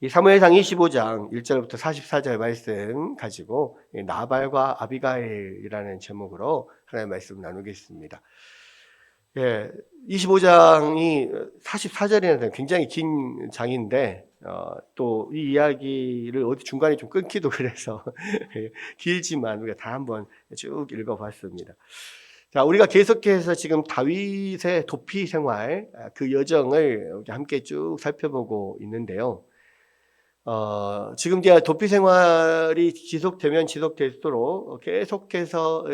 이 사무엘상 25장 1절부터 44절 말씀 가지고 나발과 아비가일이라는 제목으로 하나님의 말씀을 나누겠습니다. 예, 25장이 44절이라는 굉장히 긴 장인데 또 이 이야기를 어디 중간에 좀 끊기도 그래서 길지만 우리가 다 한번 쭉 읽어봤습니다. 자, 우리가 계속해서 지금 다윗의 도피 생활 그 여정을 함께 쭉 살펴보고 있는데요. 지금 이제 도피 생활이 지속되면 지속될수록 계속해서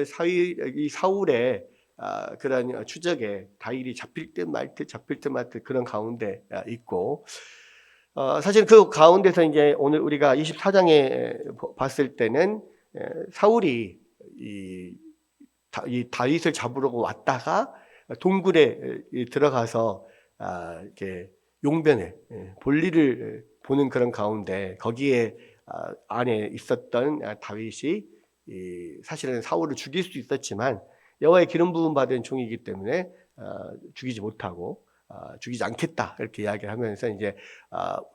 이 사울의 그런 추적에 다윗이 잡힐 듯 말 듯 그런 가운데 있고, 사실 그 가운데서 이제 오늘 우리가 24장에 봤을 때는 사울이 이 다윗을 잡으려고 왔다가 동굴에 들어가서 이렇게 용변을 볼일을 보는 그런 가운데 거기에 안에 있었던 다윗이 사실은 사울을 죽일 수 있었지만 여호와의 기름 부음 받은 종이기 때문에 죽이지 못하고 죽이지 않겠다 이렇게 이야기를 하면서 이제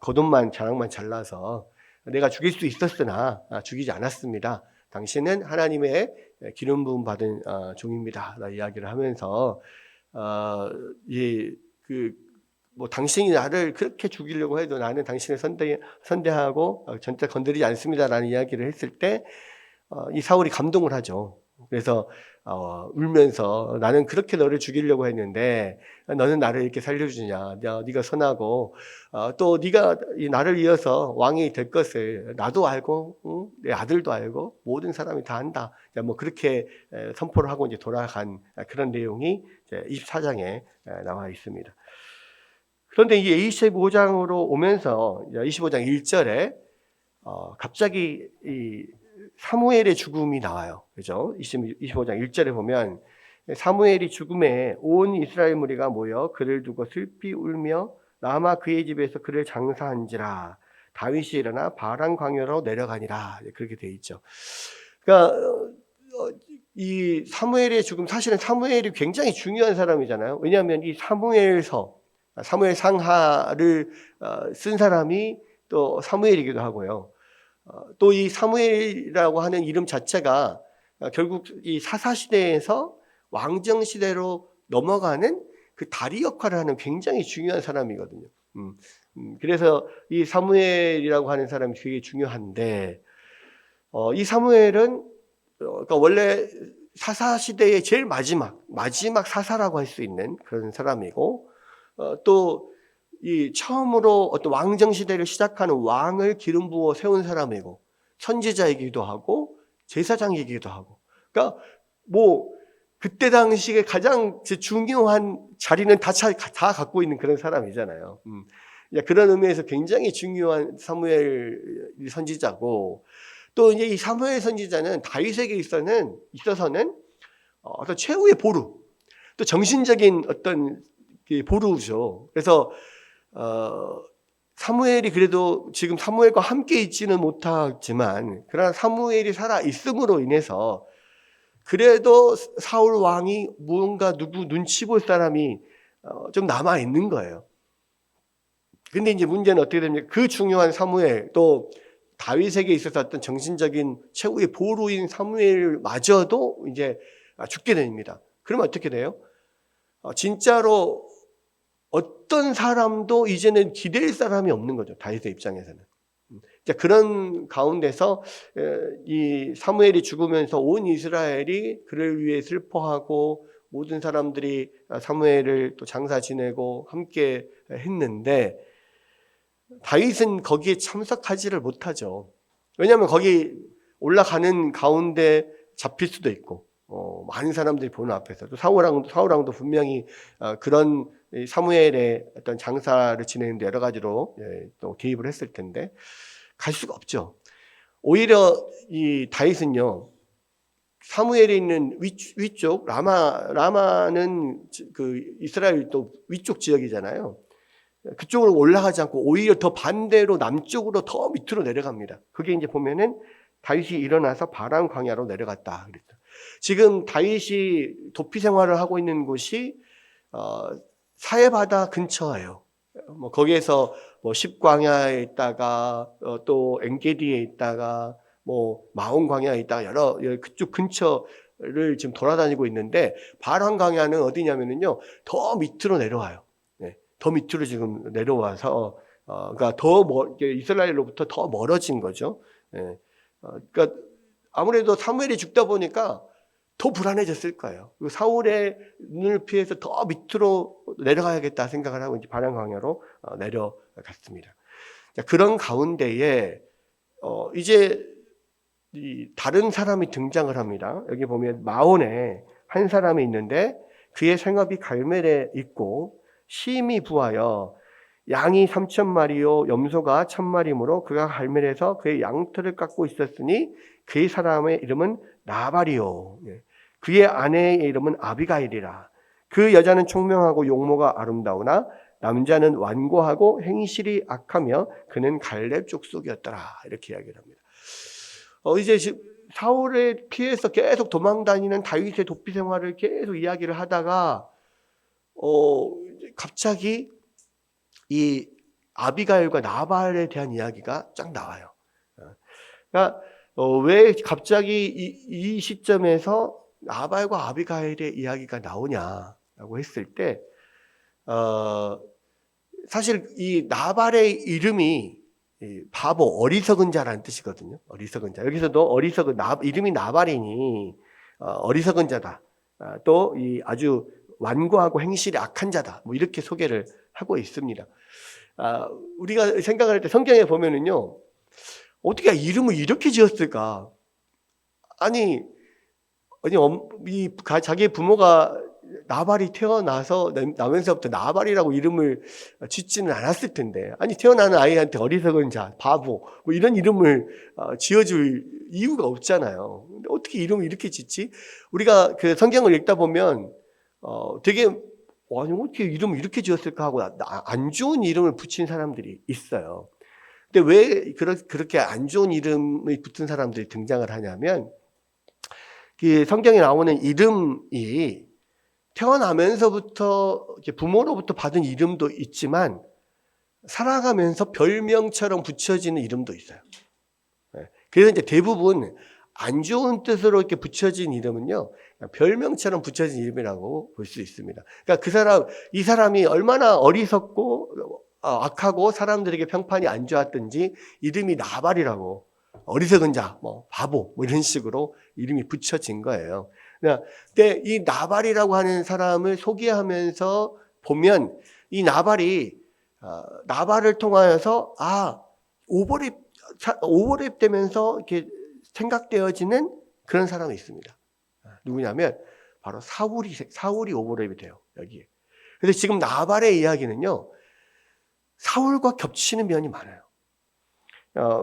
겉옷만 자랑만 잘라서 내가 죽일 수 있었으나 죽이지 않았습니다. 당신은 하나님의 기름 부음 받은 종입니다. 이야기를 하면서 뭐 당신이 나를 그렇게 죽이려고 해도 나는 당신을 선대하고 절대 건드리지 않습니다라는 이야기를 했을 때 이 사울이 감동을 하죠. 그래서 울면서 나는 그렇게 너를 죽이려고 했는데 너는 나를 이렇게 살려주냐? 네가 선하고 또 네가 나를 이어서 왕이 될 것을 나도 알고 내 아들도 알고 모든 사람이 다 안다. 뭐 그렇게 선포를 하고 이제 돌아간 그런 내용이 24장에 나와 있습니다. 그런데 이게 25장으로 오면서 25장 1절에 갑자기 이 사무엘의 죽음이 나와요. 그죠? 25장 1절에 보면 사무엘이 죽음에 온 이스라엘 무리가 모여 그를 두고 슬피 울며 라마 그의 집에서 그를 장사한지라 다윗이 일어나 바란 광야로 내려가니라. 그렇게 돼 있죠. 그러니까 이 사무엘의 죽음, 사실은 사무엘이 굉장히 중요한 사람이잖아요. 왜냐하면 이 사무엘 상하를 쓴 사람이 또 사무엘이기도 하고요. 또 이 사무엘이라고 하는 이름 자체가 결국 이 사사시대에서 왕정시대로 넘어가는 그 다리 역할을 하는 굉장히 중요한 사람이거든요. 그래서 이 사무엘이라고 하는 사람이 되게 중요한데, 이 사무엘은 그러니까 원래 사사시대의 제일 마지막 사사라고 할 수 있는 그런 사람이고, 또 이 처음으로 어떤 왕정 시대를 시작하는 왕을 기름 부어 세운 사람이고 선지자이기도 하고 제사장이기도 하고, 그러니까 뭐 그때 당시에 가장 중요한 자리는 다 갖고 있는 그런 사람이잖아요. 그런 의미에서 굉장히 중요한 사무엘 선지자고, 또 이제 이 사무엘 선지자는 다윗에게 있어서는 어떤 최후의 보루, 또 정신적인 어떤 보루죠. 그래서 사무엘이 그래도 지금 사무엘과 함께 있지는 못하지만 그러나 사무엘이 살아 있음으로 인해서 그래도 사울 왕이 무언가 누구 눈치 볼 사람이 좀 남아 있는 거예요. 근데 이제 문제는 어떻게 됩니까? 그 중요한 사무엘, 또 다윗에게 있어서 어떤 정신적인 최후의 보루인 사무엘마저도 이제 죽게 됩니다. 그러면 어떻게 돼요? 진짜로 어떤 사람도 이제는 기댈 사람이 없는 거죠. 다윗의 입장에서는. 그런 가운데서 이 사무엘이 죽으면서 온 이스라엘이 그를 위해 슬퍼하고 모든 사람들이 사무엘을 또 장사 지내고 함께 했는데 다윗은 거기에 참석하지를 못하죠. 왜냐하면 거기 올라가는 가운데 잡힐 수도 있고 많은 사람들이 보는 앞에서 또 사울왕도 분명히 그런 사무엘의 어떤 장사를 지내는데 여러 가지로 또 개입을 했을 텐데 갈 수가 없죠. 오히려 이 다윗은요, 사무엘에 있는 위쪽 라마는 그 이스라엘 또 위쪽 지역이잖아요. 그쪽으로 올라가지 않고 오히려 더 반대로 남쪽으로 더 밑으로 내려갑니다. 그게 이제 보면은 다윗이 일어나서 바람 광야로 내려갔다 그랬죠. 지금 다윗이 도피 생활을 하고 있는 곳이 사해바다 근처예요. 뭐 거기에서 뭐 십광야에 있다가 또 엔게디에 있다가 뭐 마온 광야에 있다가 여러 그쪽 근처를 지금 돌아다니고 있는데 바란 광야는 어디냐면은요 더 밑으로 내려와요. 네, 더 밑으로 지금 내려와서 그러니까 이스라엘로부터 더 멀어진 거죠. 네, 그러니까 아무래도 사무엘이 죽다 보니까 더 불안해졌을 거예요. 사울의 눈을 피해서 더 밑으로 내려가야겠다 생각을 하고 이제 바란 광야로 내려갔습니다. 그런 가운데에 이제 다른 사람이 등장을 합니다. 여기 보면 마온에 한 사람이 있는데 그의 생업이 갈멜에 있고 심히 부하여 양이 3,000마리요 염소가 1,000마리므로 그가 갈멜에서 그의 양털을 깎고 있었으니 그의 사람의 이름은 나발이요 그의 아내의 이름은 아비가일이라. 그 여자는 총명하고 용모가 아름다우나 남자는 완고하고 행실이 악하며 그는 갈렙 족속이었더라. 이렇게 이야기를 합니다. 이제 사울을 피해서 계속 도망다니는 다윗의 도피 생활을 계속 이야기를 하다가 갑자기 이 아비가일과 나발에 대한 이야기가 쫙 나와요. 그러니까 왜 갑자기 이 시점에서 나발과 아비가일의 이야기가 나오냐라고 했을 때 사실 이 나발의 이름이 바보, 어리석은 자라는 뜻이거든요. 어리석은 자. 여기서도 이름이 나발이니 어리석은 자다. 또 이 아주 완고하고 행실이 악한 자다. 뭐 이렇게 소개를 하고 있습니다. 우리가 생각할 때 성경에 보면은요, 어떻게 이름을 이렇게 지었을까? 아니 자기의 부모가 나발이 태어나서 나면서부터 나발이라고 이름을 짓지는 않았을 텐데, 아니 태어나는 아이한테 어리석은 자, 바보 뭐 이런 이름을 지어줄 이유가 없잖아요. 근데 어떻게 이름을 이렇게 짓지? 우리가 그 성경을 읽다 보면 되게 아니 어떻게 이름을 이렇게 지었을까 하고 안 좋은 이름을 붙인 사람들이 있어요. 근데 왜 그렇게 안 좋은 이름이 붙은 사람들이 등장을 하냐면 그 성경에 나오는 이름이 태어나면서부터 부모로부터 받은 이름도 있지만 살아가면서 별명처럼 붙여지는 이름도 있어요. 그래서 이제 대부분 안 좋은 뜻으로 이렇게 붙여진 이름은요, 별명처럼 붙여진 이름이라고 볼 수 있습니다. 그러니까 이 사람이 얼마나 어리석고 악하고 사람들에게 평판이 안 좋았든지 이름이 나발이라고, 어리석은 자, 뭐 바보, 뭐 이런 식으로 이름이 붙여진 거예요. 근데 이 나발이라고 하는 사람을 소개하면서 보면 이 나발을 통하여서 오버랩 되면서 이렇게 생각되어지는 그런 사람이 있습니다. 누구냐면 바로 사울이 오버랩이 돼요, 여기에. 그래서 지금 나발의 이야기는요, 사울과 겹치는 면이 많아요.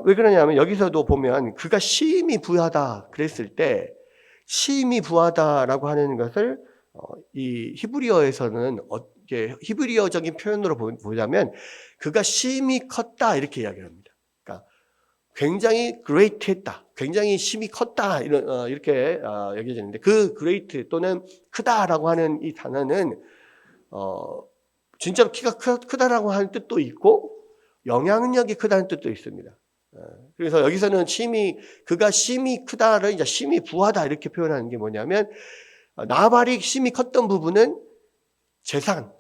왜 그러냐면 여기서도 보면 그가 심히 부하다 그랬을 때, 심히 부하다라고 하는 것을 이 히브리어에서는 히브리어적인 표현으로 보자면 그가 심히 컸다 이렇게 이야기를 합니다. 그러니까 굉장히 great했다, 굉장히 심히 컸다 이렇게 여겨지는데, 그 great 또는 크다라고 하는 이 단어는 진짜로 키가 크다라고 하는 뜻도 있고 영향력이 크다는 뜻도 있습니다. 그래서 여기서는 그가 심히 크다를 이제 심히 부하다 이렇게 표현하는 게 뭐냐면, 나발이 심히 컸던 부분은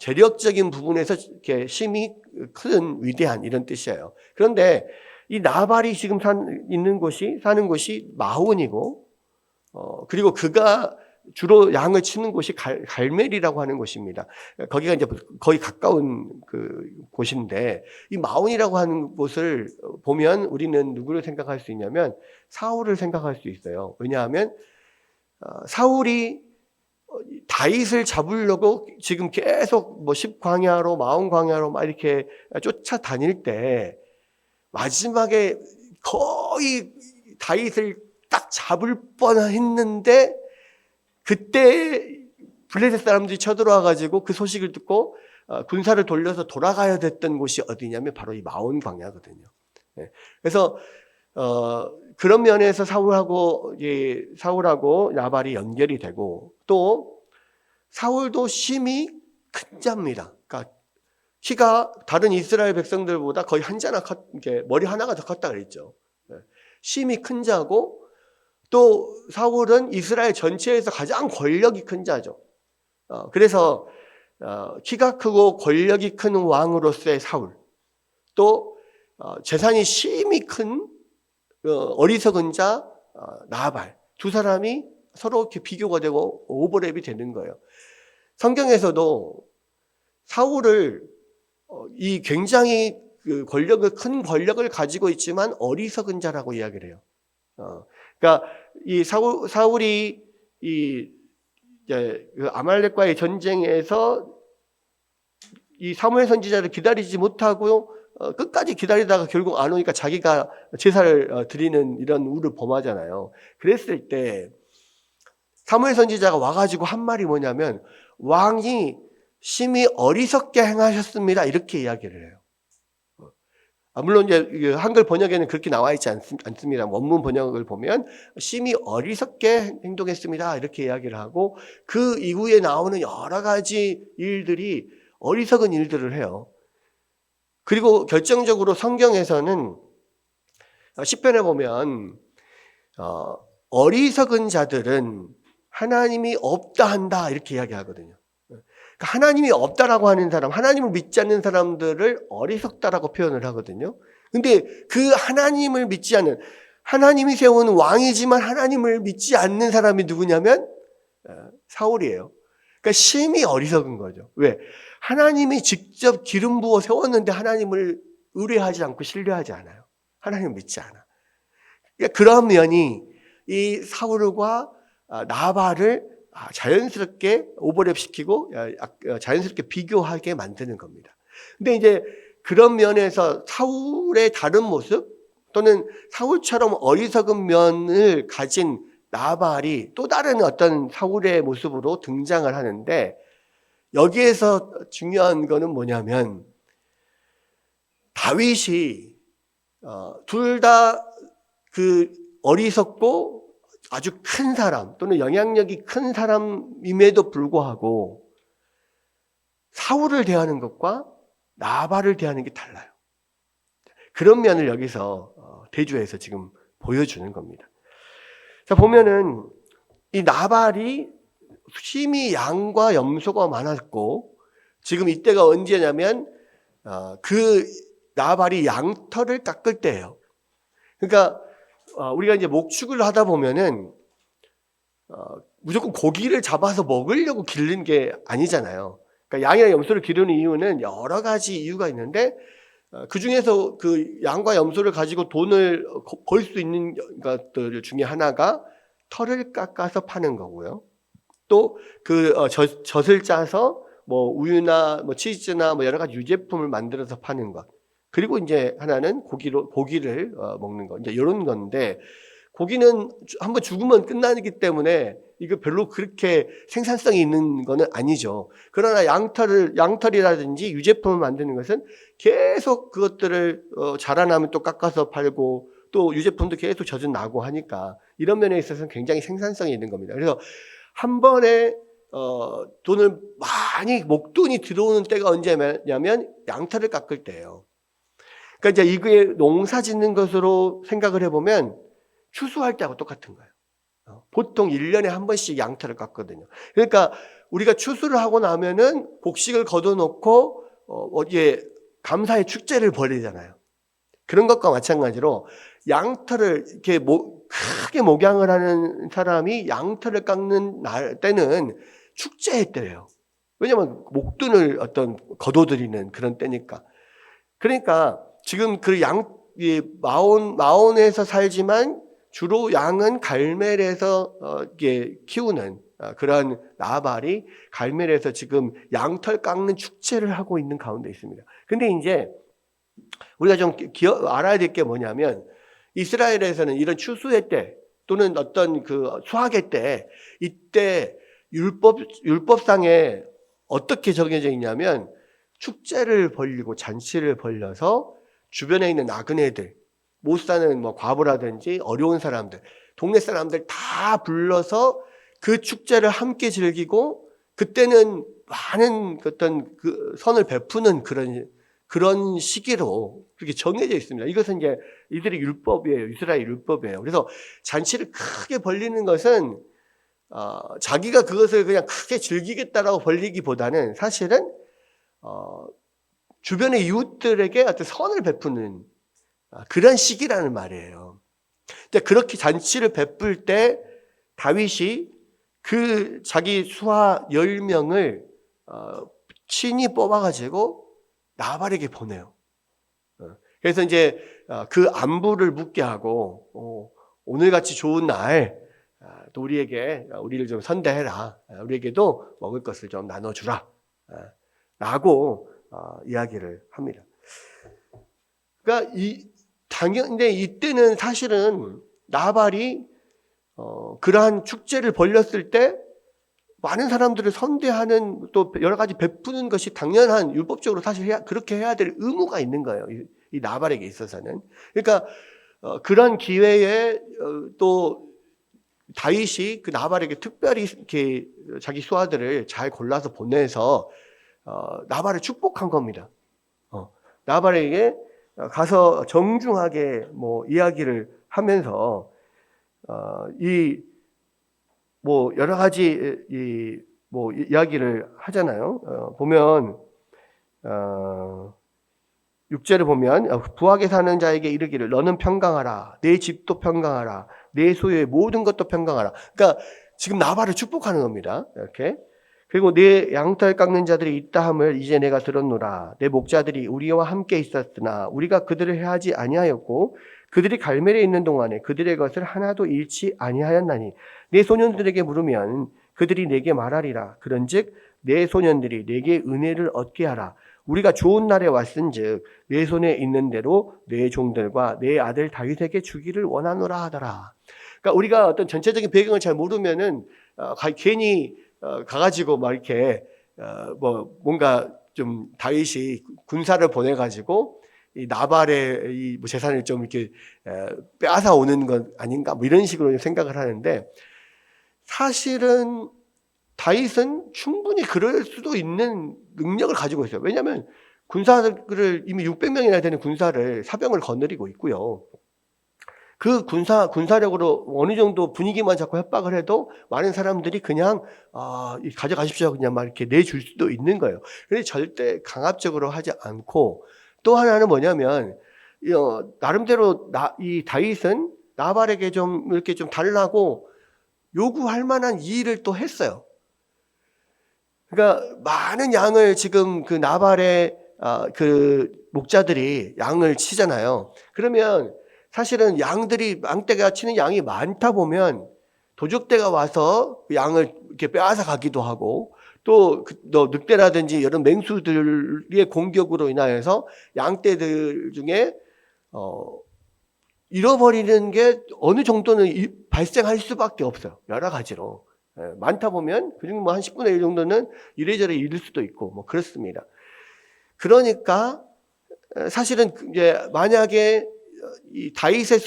재력적인 부분에서 이렇게 심히 큰 위대한 이런 뜻이에요. 그런데 이 나발이 지금 사는 곳이 마온이고, 그리고 그가 주로 양을 치는 곳이 갈멜이라고 하는 곳입니다. 거기가 이제 거의 가까운 그 곳인데, 이 마온이라고 하는 곳을 보면 우리는 누구를 생각할 수 있냐면 사울을 생각할 수 있어요. 왜냐하면 사울이 다윗을 잡으려고 지금 계속 뭐 십광야로 마온 광야로 막 이렇게 쫓아다닐 때 마지막에 거의 다윗을 딱 잡을 뻔했는데, 그때 블레셋 사람들이 쳐들어와가지고 그 소식을 듣고 군사를 돌려서 돌아가야 됐던 곳이 어디냐면 바로 이 마온 광야거든요. 그래서 그런 면에서 사울하고 나발이 연결이 되고, 또 사울도 심히 큰 자입니다. 그러니까 키가 다른 이스라엘 백성들보다 거의 한 자나 머리 하나가 더 컸다 그랬죠. 심히 큰 자고, 또 사울은 이스라엘 전체에서 가장 권력이 큰 자죠. 그래서 키가 크고 권력이 큰 왕으로서의 사울, 또 재산이 심히 큰 어리석은 자 나발, 두 사람이 서로 이렇게 비교가 되고 오버랩이 되는 거예요. 성경에서도 사울을 이 굉장히 큰 권력을 가지고 있지만 어리석은 자라고 이야기를 해요. 그러니까 이 사울이 아말렉과의 전쟁에서 이 사무엘 선지자를 기다리지 못하고 끝까지 기다리다가 결국 안 오니까 자기가 제사를 드리는 이런 우를 범하잖아요. 그랬을 때 사무엘 선지자가 와가지고 한 말이 뭐냐면, 왕이 심히 어리석게 행하셨습니다, 이렇게 이야기를 해요. 물론 이제 한글 번역에는 그렇게 나와 있지 않습니다. 원문 번역을 보면 심히 어리석게 행동했습니다, 이렇게 이야기를 하고, 그 이후에 나오는 여러 가지 일들이 어리석은 일들을 해요. 그리고 결정적으로 성경에서는 시편에 보면 어리석은 자들은 하나님이 없다 한다, 이렇게 이야기하거든요. 그러니까 하나님이 없다라고 하는 사람, 하나님을 믿지 않는 사람들을 어리석다라고 표현을 하거든요. 근데 그 하나님을 믿지 않는, 하나님이 세운 왕이지만 하나님을 믿지 않는 사람이 누구냐면 사울이에요. 그러니까 심히 어리석은 거죠. 왜? 하나님이 직접 기름 부어 세웠는데 하나님을 의뢰하지 않고 신뢰하지 않아요. 하나님을 믿지 않아. 그러니까 그런 면이 이 사울과 나발을 자연스럽게 오버랩 시키고 자연스럽게 비교하게 만드는 겁니다. 근데 이제 그런 면에서 사울의 다른 모습, 또는 사울처럼 어리석은 면을 가진 나발이 또 다른 어떤 사울의 모습으로 등장을 하는데, 여기에서 중요한 거는 뭐냐면, 다윗이 둘 다 그 어리석고 아주 큰 사람, 또는 영향력이 큰 사람임에도 불구하고 사울을 대하는 것과 나발을 대하는 게 달라요. 그런 면을 여기서 대조해서 지금 보여주는 겁니다. 자, 보면은 이 나발이 심히 양과 염소가 많았고, 지금 이때가 언제냐면 그 나발이 양털을 깎을 때예요. 그러니까 우리가 이제 목축을 하다 보면은 무조건 고기를 잡아서 먹으려고 기르는 게 아니잖아요. 그러니까 양이나 염소를 기르는 이유는 여러 가지 이유가 있는데, 그 중에서 그 양과 염소를 가지고 돈을 벌 수 있는 것들 중에 하나가 털을 깎아서 파는 거고요. 또 그 젖을 짜서 뭐 우유나 뭐 치즈나 뭐 여러 가지 유제품을 만들어서 파는 것. 그리고 이제 하나는 고기를 먹는 것. 이제 이런 건데, 고기는 한번 죽으면 끝나기 때문에 이거 별로 그렇게 생산성이 있는 거는 아니죠. 그러나 양털이라든지 유제품을 만드는 것은 계속 그것들을 자라나면 또 깎아서 팔고, 또 유제품도 계속 젖은 나고 하니까 이런 면에 있어서는 굉장히 생산성이 있는 겁니다. 그래서 한 번에 돈을 많이, 목돈이 들어오는 때가 언제냐면 양털을 깎을 때예요. 그러니까 이제 이게 농사 짓는 것으로 생각을 해보면 추수할 때하고 똑같은 거예요. 보통 1년에 한 번씩 양털을 깎거든요. 그러니까 우리가 추수를 하고 나면은 복식을 걷어놓고 어디에 감사의 축제를 벌이잖아요. 그런 것과 마찬가지로 양털을 이렇게 크게 목양을 하는 사람이 양털을 깎는 때는 축제의 때예요. 왜냐하면 목돈을 거둬들이는 그런 때니까. 그러니까 지금 그 마온에서 살지만 주로 양은 갈멜에서 키우는 그런 나발이 갈멜에서 지금 양털 깎는 축제를 하고 있는 가운데 있습니다. 근데 이제 우리가 좀 알아야 될 게 뭐냐면, 이스라엘에서는 이런 추수의 때 또는 어떤 그 수확의 때, 이때 율법상에 어떻게 정해져 있냐면, 축제를 벌리고 잔치를 벌려서 주변에 있는 나그네들, 못 사는 뭐 과부라든지 어려운 사람들, 동네 사람들 다 불러서 그 축제를 함께 즐기고, 그때는 많은 어떤 그 선을 베푸는 그런 시기로 그렇게 정해져 있습니다. 이것은 이제 이들의 율법이에요. 이스라엘 율법이에요. 그래서 잔치를 크게 벌리는 것은 자기가 그것을 그냥 크게 즐기겠다라고 벌리기보다는 사실은 주변의 이웃들에게 어떤 선을 베푸는 그런 시기라는 말이에요. 근데 그렇게 잔치를 베풀 때 다윗이 그 자기 수하 10명을 친히 뽑아가지고 나발에게 보내요. 그래서 이제 그 안부를 묻게 하고 오늘같이 좋은 날 또 우리를 좀 선대해라. 우리에게도 먹을 것을 좀 나눠주라. 라고 이야기를 합니다. 그러니까 근데 이때는 사실은 나발이 그러한 축제를 벌렸을 때 많은 사람들을 선대하는 또 여러 가지 베푸는 것이 당연한 율법적으로 사실 그렇게 해야 될 의무가 있는 거예요. 이 나발에게 있어서는. 그러니까 그런 기회에 또 다윗이 그 나발에게 특별히 이렇게 자기 수하들을 잘 골라서 보내서 나발을 축복한 겁니다. 나발에게 가서 정중하게 뭐 이야기를 하면서 여러 가지 이야기를 하잖아요. 보면 6절을 보면 부하게 사는 자에게 이르기를 너는 평강하라. 내 집도 평강하라. 내 소유의 모든 것도 평강하라. 그러니까 지금 나발을 축복하는 겁니다. 이렇게. 그리고 내 양털 깎는 자들이 있다 함을 이제 내가 들었노라. 내 목자들이 우리와 함께 있었으나 우리가 그들을 해하지 아니하였고 그들이 갈멜에 있는 동안에 그들의 것을 하나도 잃지 아니하였나니 내 소년들에게 물으면 그들이 내게 말하리라. 그런즉 내 소년들이 내게 은혜를 얻게 하라. 우리가 좋은 날에 왔은즉 내 손에 있는 대로 내 종들과 내 아들 다윗에게 주기를 원하노라 하더라. 그러니까 우리가 어떤 전체적인 배경을 잘 모르면은 괜히 가가지고 막 이렇게 뭔가 좀 다윗이 군사를 보내가지고 이 나발의 이 재산을 좀 이렇게 빼앗아 오는 건 아닌가 뭐 이런 식으로 생각을 하는데 사실은 다윗은 충분히 그럴 수도 있는 능력을 가지고 있어요. 왜냐하면 군사를 이미 600명이나 되는 군사를 사병을 거느리고 있고요. 그 군사력으로 어느 정도 분위기만 잡고 협박을 해도 많은 사람들이 그냥 가져가십시오 그냥 막 이렇게 내줄 수도 있는 거예요. 그런데 절대 강압적으로 하지 않고 또 하나는 뭐냐면 나름대로 이 다윗은 나발에게 좀 이렇게 좀 달라고 요구할 만한 일을 또 했어요. 그러니까 많은 양을 지금 그 나발의 그 목자들이 양을 치잖아요. 그러면 사실은 양떼가 치는 양이 많다 보면 도적대가 와서 양을 이렇게 빼앗아 가기도 하고 또 늑대라든지 이런 맹수들의 공격으로 인하여서 양떼들 중에 잃어버리는 게 어느 정도는 발생할 수밖에 없어요. 여러 가지로. 많다 보면 그중 뭐 한 10분의 1 정도는 이래저래 잃을 수도 있고 뭐 그렇습니다. 그러니까 사실은 이제 만약에 이 다윗의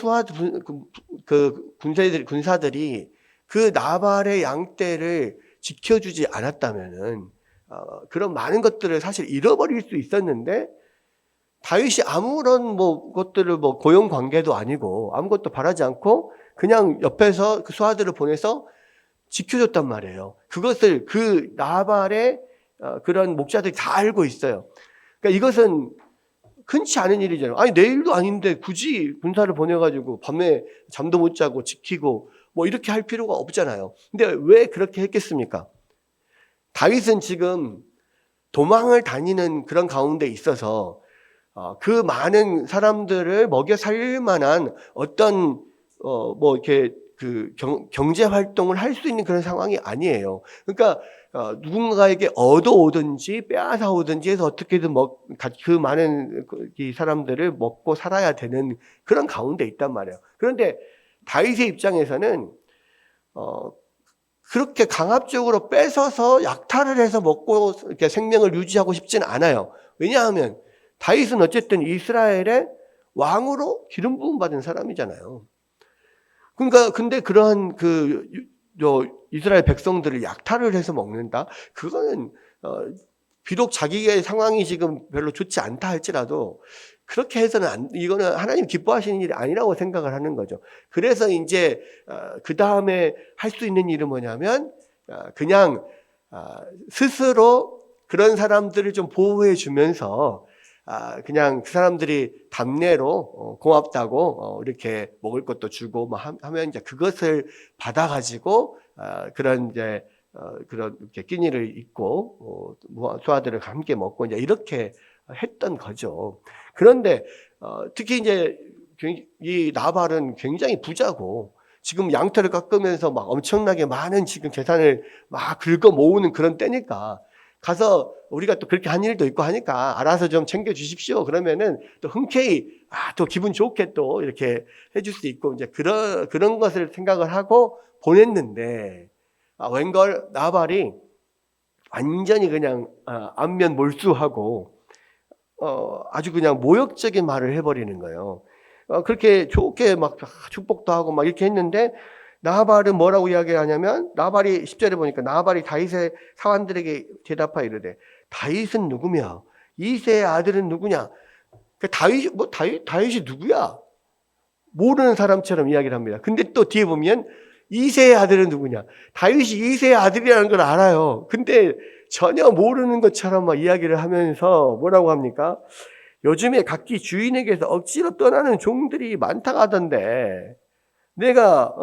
군사들이 그 나발의 양떼를 지켜주지 않았다면은 그런 많은 것들을 사실 잃어버릴 수 있었는데 다윗이 아무런 것들을 고용 관계도 아니고 아무것도 바라지 않고 그냥 옆에서 그 수하들을 보내서 지켜줬단 말이에요. 그것을 그 나발의 그런 목자들이 다 알고 있어요. 그러니까 이것은 흔치 않은 일이잖아요. 아니 내일도 아닌데 굳이 군사를 보내가지고 밤에 잠도 못 자고 지키고 이렇게 할 필요가 없잖아요. 근데 왜 그렇게 했겠습니까? 다윗은 지금 도망을 다니는 그런 가운데 있어서 그 많은 사람들을 먹여 살릴 만한 어떤 이렇게 그 경제 활동을 할 수 있는 그런 상황이 아니에요. 그러니까 누군가에게 얻어오든지 빼앗아 오든지 해서 어떻게든 그 많은 이 사람들을 먹고 살아야 되는 그런 가운데 있단 말이에요. 그런데 다윗의 입장에서는 그렇게 강압적으로 뺏어서 약탈을 해서 먹고 이렇게 생명을 유지하고 싶진 않아요. 왜냐하면 다윗은 어쨌든 이스라엘의 왕으로 기름 부음 받은 사람이잖아요. 그러니까 근데 그러한 이스라엘 백성들을 약탈을 해서 먹는다? 그거는 비록 자기의 상황이 지금 별로 좋지 않다 할지라도 그렇게 해서는 이거는 하나님 기뻐하시는 일이 아니라고 생각을 하는 거죠. 그래서 이제 그 다음에 할 수 있는 일은 뭐냐면 그냥 스스로 그런 사람들을 좀 보호해 주면서 그냥 그 사람들이 답례로 고맙다고 이렇게 먹을 것도 주고 뭐 하면 이제 그것을 받아가지고 그런 이제 그런 이렇게 끼니를 입고 소아들을 함께 먹고 이제 이렇게 했던 거죠. 그런데 특히 이제 이 나발은 굉장히 부자고 지금 양털을 깎으면서 막 엄청나게 많은 지금 재산을 막 긁어 모으는 그런 때니까 가서 우리가 또 그렇게 한 일도 있고 하니까 알아서 좀 챙겨 주십시오. 그러면은 또 흔쾌히 또 기분 좋게 또 이렇게 해줄 수 있고 이제 그런 것을 생각을 하고 보냈는데 웬걸 나발이 완전히 그냥 안면 몰수하고 아주 그냥 모욕적인 말을 해버리는 거예요. 그렇게 좋게 막 축복도 하고 막 이렇게 했는데 나발은 뭐라고 이야기하냐면 나발이 10절에 보니까 나발이 다윗의 사환들에게 대답하여 이르되 다윗은 누구며 이새의 아들은 누구냐? 다윗이 누구야? 모르는 사람처럼 이야기를 합니다. 근데 또 뒤에 보면 이새의 아들은 누구냐? 다윗이 이새의 아들이라는 걸 알아요. 근데 전혀 모르는 것처럼 막 이야기를 하면서 뭐라고 합니까? 요즘에 각기 주인에게서 억지로 떠나는 종들이 많다고 하던데 내가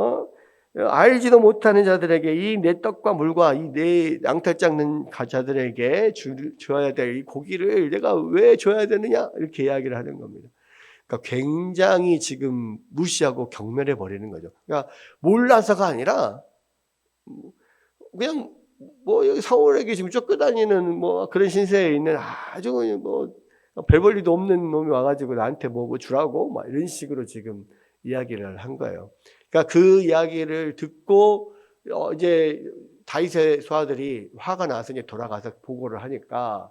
알지도 못하는 자들에게 이 내 떡과 물과 이 내 양털 깎는 자들에게 줘야 될 이 고기를 내가 왜 줘야 되느냐? 이렇게 이야기를 하는 겁니다. 그러니까 굉장히 지금 무시하고 경멸해 버리는 거죠. 그러니까 몰라서가 아니라 그냥 뭐 여기 서울에 지금 쫓겨다니는 뭐 그런 신세에 있는 아주 뭐 별 볼 일도 없는 놈이 와가지고 나한테 뭐 주라고 막 이런 식으로 지금 이야기를 한 거예요. 그러니까 그 이야기를 듣고 이제 다윗의 소아들이 화가 나서 이제 돌아가서 보고를 하니까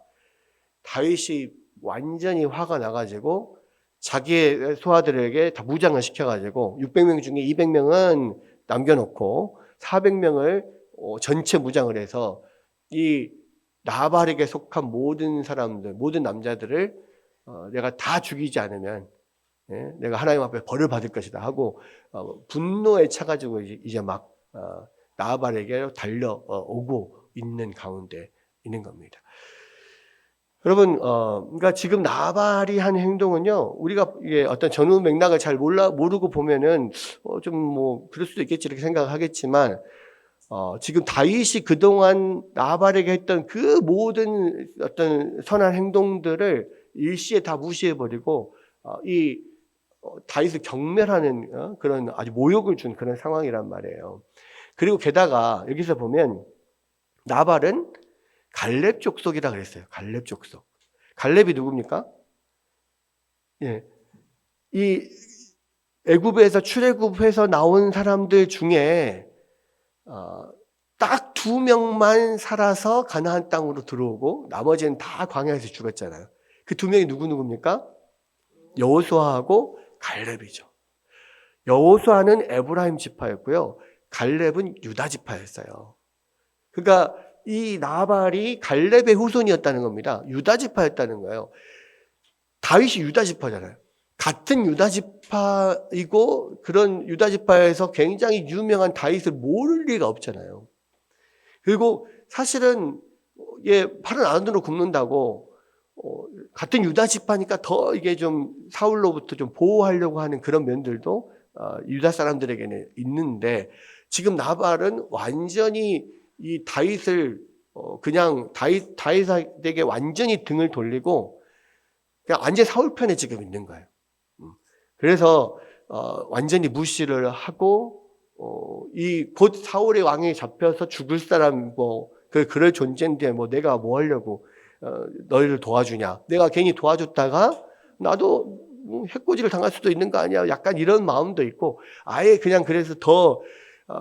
다윗이 완전히 화가 나가지고 자기의 소아들에게 다 무장을 시켜가지고 600명 중에 200명은 남겨놓고 400명을 전체 무장을 해서 이 나발에게 속한 모든 사람들, 모든 남자들을 내가 다 죽이지 않으면 내가 하나님 앞에 벌을 받을 것이다 하고 분노에 차가지고 이제 막 나발에게 달려오고 있는 가운데 있는 겁니다. 여러분, 그러니까 지금 나발이 한 행동은요, 우리가 이게 어떤 전후 맥락을 잘 모르고 보면은 좀 뭐 그럴 수도 있겠지 이렇게 생각하겠지만 지금 다윗이 그동안 나발에게 했던 그 모든 어떤 선한 행동들을 일시에 다 무시해버리고 이 다윗을 경멸하는 그런 아주 모욕을 준 그런 상황이란 말이에요. 그리고 게다가 여기서 보면 나발은 갈렙 족속이라 그랬어요. 갈렙 족속. 갈렙이 누굽니까? 예, 이 애굽에서 출애굽해서 나온 사람들 중에 딱 2명만 살아서 가나안 땅으로 들어오고 나머지는 다 광야에서 죽었잖아요. 그 2명이 누굽니까? 여호수아하고 갈렙이죠. 여호수아는 에브라임 지파였고요. 갈렙은 유다 지파였어요. 그러니까 이 나발이 갈렙의 후손이었다는 겁니다. 유다 지파였다는 거예요. 다윗이 유다 지파잖아요. 같은 유다 지파이고 그런 유다 지파에서 굉장히 유명한 다윗을 모를 리가 없잖아요. 그리고 사실은 팔은 안으로 굽는다고 같은 유다 지파니까 더 이게 좀 사울로부터 좀 보호하려고 하는 그런 면들도 유다 사람들에게는 있는데 지금 나발은 완전히 이 다윗을 그냥 다윗에게 완전히 등을 돌리고 그냥 완전 사울 편에 지금 있는 거예요. 그래서 완전히 무시를 하고 이 곧 사울의 왕에 잡혀서 죽을 사람 그럴 존재인데 내가 뭐 하려고 너희를 도와주냐? 내가 괜히 도와줬다가 나도 해코지를 당할 수도 있는 거 아니야? 약간 이런 마음도 있고 아예 그냥 그래서 더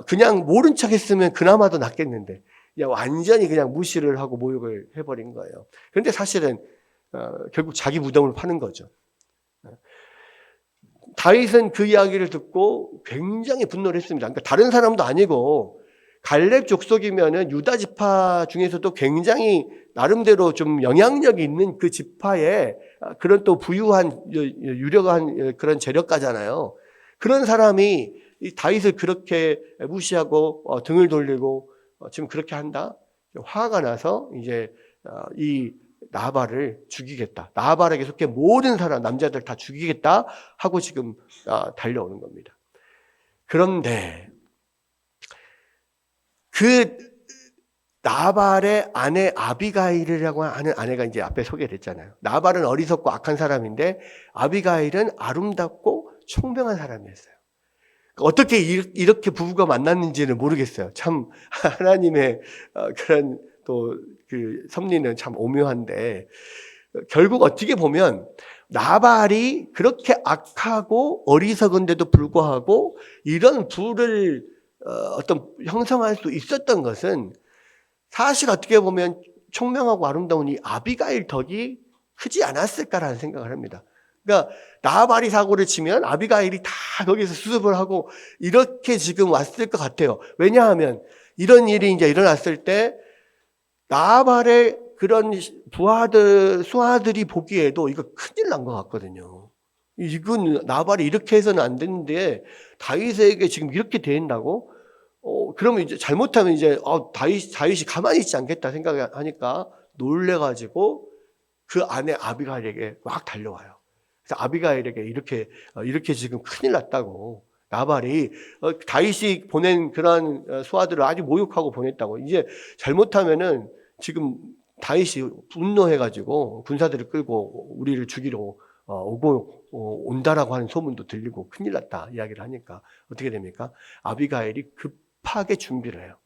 그냥 모른 척 했으면 그나마 더 낫겠는데 완전히 그냥 무시를 하고 모욕을 해버린 거예요. 그런데 사실은 결국 자기 무덤을 파는 거죠. 다윗은 그 이야기를 듣고 굉장히 분노를 했습니다. 그러니까 다른 사람도 아니고 갈렙 족속이면은 유다 지파 중에서도 굉장히 나름대로 좀 영향력이 있는 그 지파에 그런 또 부유한 유력한 그런 재력가잖아요. 그런 사람이 이 다윗을 그렇게 무시하고 등을 돌리고 지금 그렇게 한다. 화가 나서 이제 이 나발을 죽이겠다. 나발에게 속해 모든 사람 남자들 다 죽이겠다 하고 지금 달려오는 겁니다. 그런데 그 나발의 아내 아비가일이라고 하는 아내가 이제 앞에 소개됐잖아요. 나발은 어리석고 악한 사람인데 아비가일은 아름답고 총명한 사람이었어요. 어떻게 이렇게 부부가 만났는지는 모르겠어요. 참 하나님의 그런 또 그 섭리는 참 오묘한데 결국 어떻게 보면 나발이 그렇게 악하고 어리석은데도 불구하고 이런 부를 어떤 형성할 수 있었던 것은 사실 어떻게 보면 총명하고 아름다운 이 아비가일 덕이 크지 않았을까라는 생각을 합니다. 그러니까 나발이 사고를 치면 아비가일이 다 거기서 수습을 하고 이렇게 지금 왔을 것 같아요. 왜냐하면 이런 일이 이제 일어났을 때 나발의 그런 부하들, 수하들이 보기에도 이거 큰일 난 것 같거든요. 이건 나발이 이렇게 해서는 안 되는데 다윗에게 지금 이렇게 된다고? 그러면 이제 잘못하면 이제 다윗이 가만히 있지 않겠다 생각하니까 놀래가지고 그 아내 아비가일에게 막 달려와요. 그래서 아비가일에게 이렇게 지금 큰일 났다고. 나발이 다윗이 보낸 그런 수하들을 아주 모욕하고 보냈다고. 이제 잘못하면은 지금 다윗이 분노해가지고 군사들을 끌고 우리를 죽이러 오고 온다라고 하는 소문도 들리고 큰일 났다 이야기를 하니까 어떻게 됩니까? 아비가일이 급하게 준비를 해요.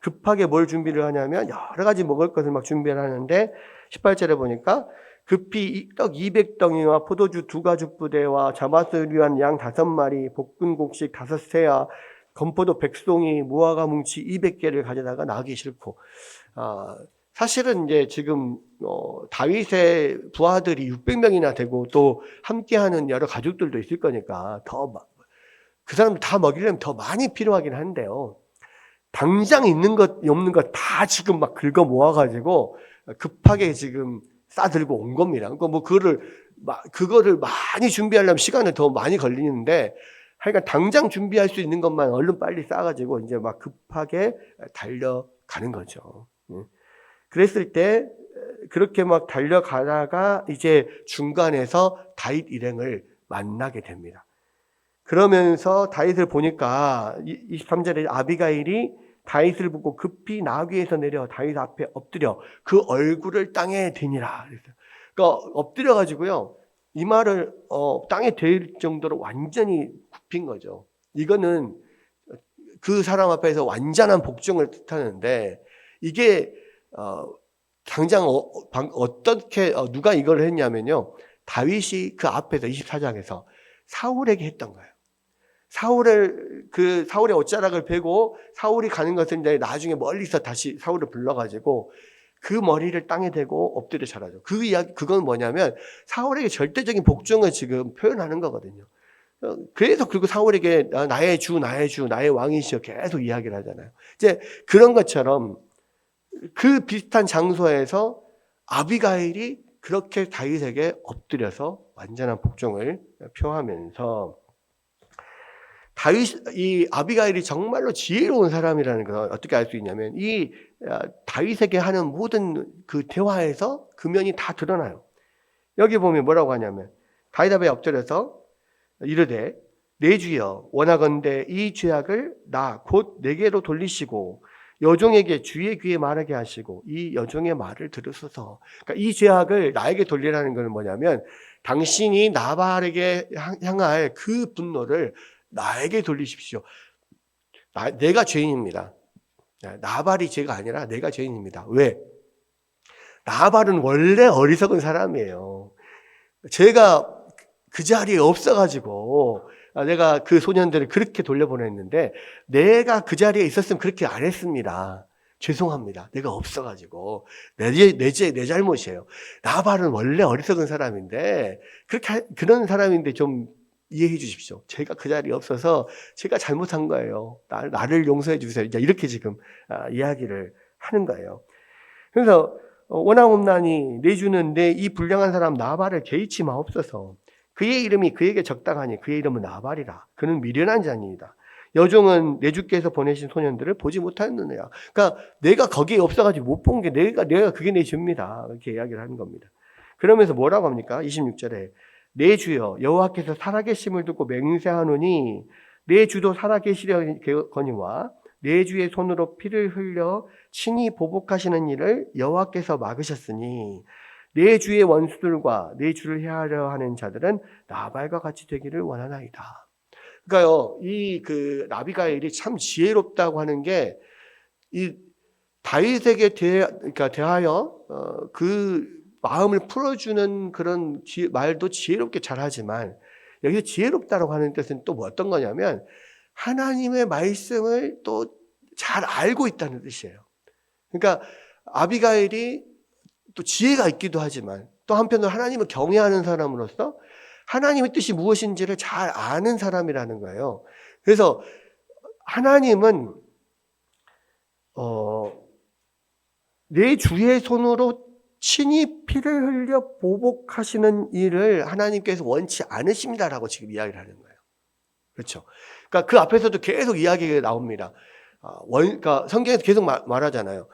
급하게 뭘 준비를 하냐면 여러 가지 먹을 것을 막 준비를 하는데 18절에 보니까 급히 떡 200덩이와 포도주 2가죽 부대와 잡아을 위한 양 5마리, 볶은 곡식 5세야, 건포도 100송이, 무화과 뭉치 200개를 가져다가 나가기 싫고, 사실은 이제 지금 다윗의 부하들이 600명이나 되고 또 함께하는 여러 가족들도 있을 거니까 그 사람들 다 먹이려면 더 많이 필요하긴 한데요. 당장 있는 것 없는 것 다 지금 막 긁어 모아가지고 급하게 지금 싸들고 온 겁니다. 그러니까 뭐 그거를 많이 준비하려면 시간이 더 많이 걸리는데, 하여간 당장 준비할 수 있는 것만 얼른 빨리 싸가지고 이제 막 급하게 달려가는 거죠. 그랬을 때 그렇게 막 달려가다가 이제 중간에서 다윗 일행을 만나게 됩니다. 그러면서 다윗을 보니까 23절에 아비가일이 다윗을 보고 급히 나귀에서 내려 다윗 앞에 엎드려 그 얼굴을 땅에 대니라. 그러니까 엎드려 가지고요, 이 말을 땅에 대일 정도로 완전히 굽힌 거죠. 이거는 그 사람 앞에서 완전한 복종을 뜻하는데, 이게 당장 어떻게 누가 이걸 했냐면요, 다윗이 그 앞에서 24장에서 사울에게 했던 거예요. 사울의 옷자락을 베고 사울이 가는 것을 이제 나중에 멀리서 다시 사울을 불러가지고 그 머리를 땅에 대고 엎드려 절하죠. 그건 뭐냐면 사울에게 절대적인 복종을 지금 표현하는 거거든요. 그래서 그리고 사울에게 나의 주, 나의 왕이시여 계속 이야기를 하잖아요. 이제 그런 것처럼 그 비슷한 장소에서 아비가일이 그렇게 다윗에게 엎드려서 완전한 복종을 표하면서, 이 아비가일이 정말로 지혜로운 사람이라는 걸 어떻게 알 수 있냐면 이 다윗에게 하는 모든 그 대화에서 그 면이 다 드러나요. 여기 보면 뭐라고 하냐면 다윗 앞에 엎드려서 이르되 내 주여 원하건대 이 죄악을 나 곧 내게로 돌리시고 여종에게 주의 귀에 말하게 하시고 이 여종의 말을 들으소서. 그러니까 이 죄악을 나에게 돌리라는 것은 뭐냐면 당신이 나발에게 향할 그 분노를 나에게 돌리십시오. 내가 죄인입니다. 나발이 죄가 아니라 내가 죄인입니다. 왜? 나발은 원래 어리석은 사람이에요. 제가 그 자리에 없어가지고 내가 그 소년들을 그렇게 돌려보냈는데, 내가 그 자리에 있었으면 그렇게 안 했습니다. 죄송합니다. 내가 없어가지고 내 잘못이에요. 나발은 원래 어리석은 사람인데 그런 사람인데 좀 이해해 주십시오. 제가 그 자리에 없어서 제가 잘못한 거예요. 나를 용서해 주세요. 이렇게 지금 이야기를 하는 거예요. 그래서 원하옵나니 내주는 내 이 불량한 사람 나발을 개의치 마옵소서. 그의 이름이 그에게 적당하니 그의 이름은 나발이라. 그는 미련한 자니이다. 여종은 내 주께서 보내신 소년들을 보지 못하였느냐. 그러니까 내가 거기에 없어가지고 못 본 게 내가 그게 내 죄입니다. 이렇게 이야기를 하는 겁니다. 그러면서 뭐라고 합니까? 26절에 내 주여 여호와께서 살아계심을 듣고 맹세하노니 내 주도 살아계시려거니와 내 주의 손으로 피를 흘려 친히 보복하시는 일을 여호와께서 막으셨으니 내 주의 원수들과 내 주를 해하려 하는 자들은 나발과 같이 되기를 원하나이다. 그러니까요, 이 아비가일이 참 지혜롭다고 하는 게 이 다윗에게 대하여 그 마음을 풀어주는 그런 말도 지혜롭게 잘하지만 여기서 지혜롭다라고 하는 뜻은 또 어떤 거냐면 하나님의 말씀을 또 잘 알고 있다는 뜻이에요. 그러니까 아비가일이 또 지혜가 있기도 하지만 또 한편으로 하나님을 경외하는 사람으로서 하나님의 뜻이 무엇인지를 잘 아는 사람이라는 거예요. 그래서 하나님은 내 주의 손으로 친히 피를 흘려 보복하시는 일을 하나님께서 원치 않으십니다라고 지금 이야기를 하는 거예요. 그렇죠. 그러니까 그 앞에서도 계속 이야기가 나옵니다. 그러니까 성경에서 계속 말하잖아요.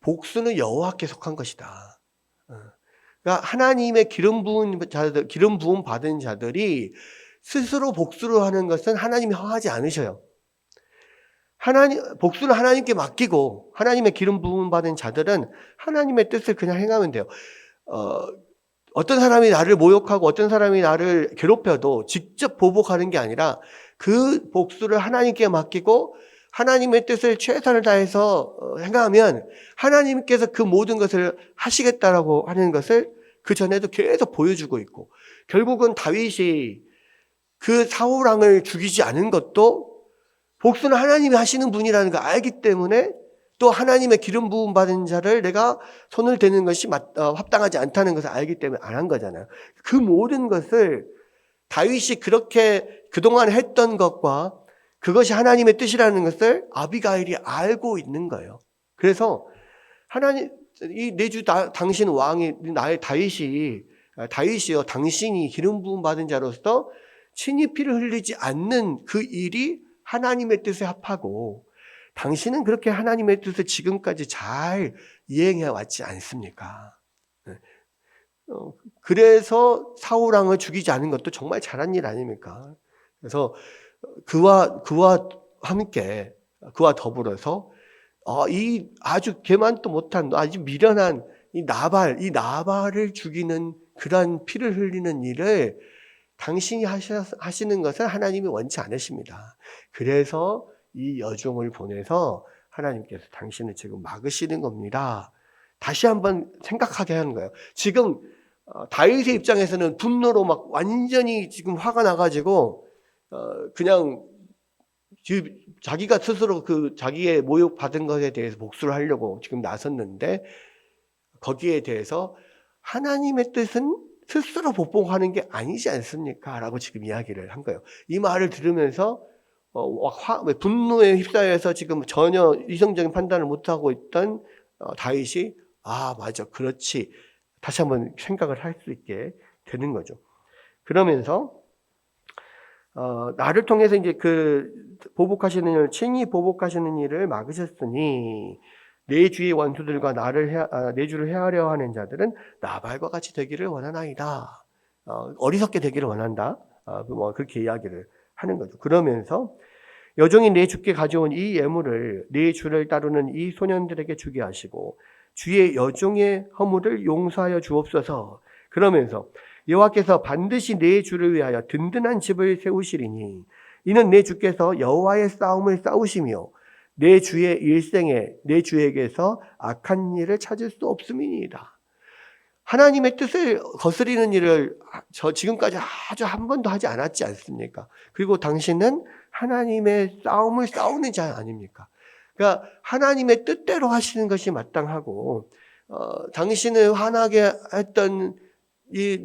복수는 여호와께 속한 것이다. 그러니까 하나님의 기름 부음 받은 자들이 스스로 복수를 하는 것은 하나님이 허하지 않으셔요. 복수는 하나님께 맡기고 하나님의 기름 부음 받은 자들은 하나님의 뜻을 그냥 행하면 돼요. 어떤 사람이 나를 모욕하고 어떤 사람이 나를 괴롭혀도 직접 보복하는 게 아니라 그 복수를 하나님께 맡기고 하나님의 뜻을 최선을 다해서 행하면 하나님께서 그 모든 것을 하시겠다라고 하는 것을 그 전에도 계속 보여주고 있고, 결국은 다윗이 그 사울 왕을 죽이지 않은 것도 복수는 하나님이 하시는 분이라는 걸 알기 때문에 또 하나님의 기름 부음 받은 자를 내가 손을 대는 것이 합당하지 않다는 것을 알기 때문에 안 한 거잖아요. 그 모든 것을 다윗이 그렇게 그동안 했던 것과 그것이 하나님의 뜻이라는 것을 아비가일이 알고 있는 거예요. 그래서 이 내주 당신 왕이 나의 다윗이요 당신이 기름 부음 받은 자로서 친히 피를 흘리지 않는 그 일이 하나님의 뜻에 합하고 당신은 그렇게 하나님의 뜻을 지금까지 잘 이행해 왔지 않습니까? 그래서 사울 왕을 죽이지 않은 것도 정말 잘한 일 아닙니까? 그래서 그와 함께 그와 더불어서 이 아주 개만도 못한 아주 미련한 이 나발을 죽이는 그러한 피를 흘리는 일을 당신이 하시는 것은 하나님이 원치 않으십니다. 그래서 이 여종을 보내서 하나님께서 당신을 지금 막으시는 겁니다. 다시 한번 생각하게 하는 거예요. 지금 다윗의 입장에서는 분노로 막 완전히 지금 화가 나가지고 그냥 자기가 스스로 자기의 모욕 받은 것에 대해서 복수를 하려고 지금 나섰는데 거기에 대해서 하나님의 뜻은 스스로 복종하는 게 아니지 않습니까? 라고 지금 이야기를 한 거예요. 이 말을 들으면서 분노에 휩싸여서 지금 전혀 이성적인 판단을 못하고 있던 다윗이 맞아, 그렇지, 다시 한번 생각을 할 수 있게 되는 거죠. 그러면서 나를 통해서 이제 친히 보복하시는 일을 막으셨으니 내 주의 원수들과 내 주를 해하려 하는 자들은 나발과 같이 되기를 원하나이다. 어리석게 되기를 원한다. 그렇게 이야기를 하는 거죠. 그러면서 여종이 내 주께 가져온 이 예물을 내 주를 따르는 이 소년들에게 주게 하시고 주의 여종의 허물을 용서하여 주옵소서. 그러면서 여호와께서 반드시 내 주를 위하여 든든한 집을 세우시리니 이는 내 주께서 여호와의 싸움을 싸우시며 내 주의 일생에 내 주에게서 악한 일을 찾을 수 없음이니이다. 하나님의 뜻을 거스리는 일을 지금까지 아주 한 번도 하지 않았지 않습니까? 그리고 당신은 하나님의 싸움을 싸우는 자 아닙니까? 그러니까 하나님의 뜻대로 하시는 것이 마땅하고 당신을 화나게 했던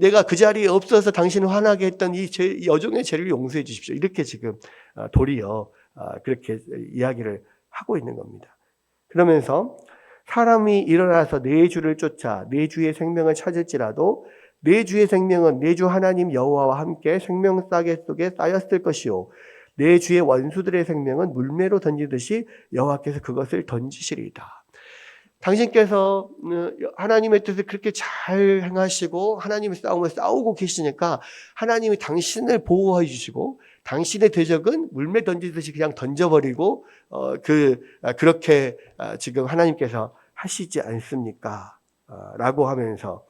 내가 그 자리에 없어서 당신을 화나게 했던 이 여종의 죄를 용서해 주십시오. 이렇게 지금 도리어 그렇게 이야기를 하고 있는 겁니다. 그러면서 사람이 일어나서 내 주를 쫓아 내 주의 생명을 찾을지라도 내 주의 생명은 내 주 하나님 여호와와 함께 생명 싸개 속에 쌓였을 것이요 내 주의 원수들의 생명은 물매로 던지듯이 여호와께서 그것을 던지시리이다. 당신께서 하나님의 뜻을 그렇게 잘 행하시고 하나님의 싸움을 싸우고 계시니까 하나님이 당신을 보호해 주시고 당신의 대적은 물매 던지듯이 그냥 던져버리고 그렇게 지금 하나님께서 하시지 않습니까? 라고 하면서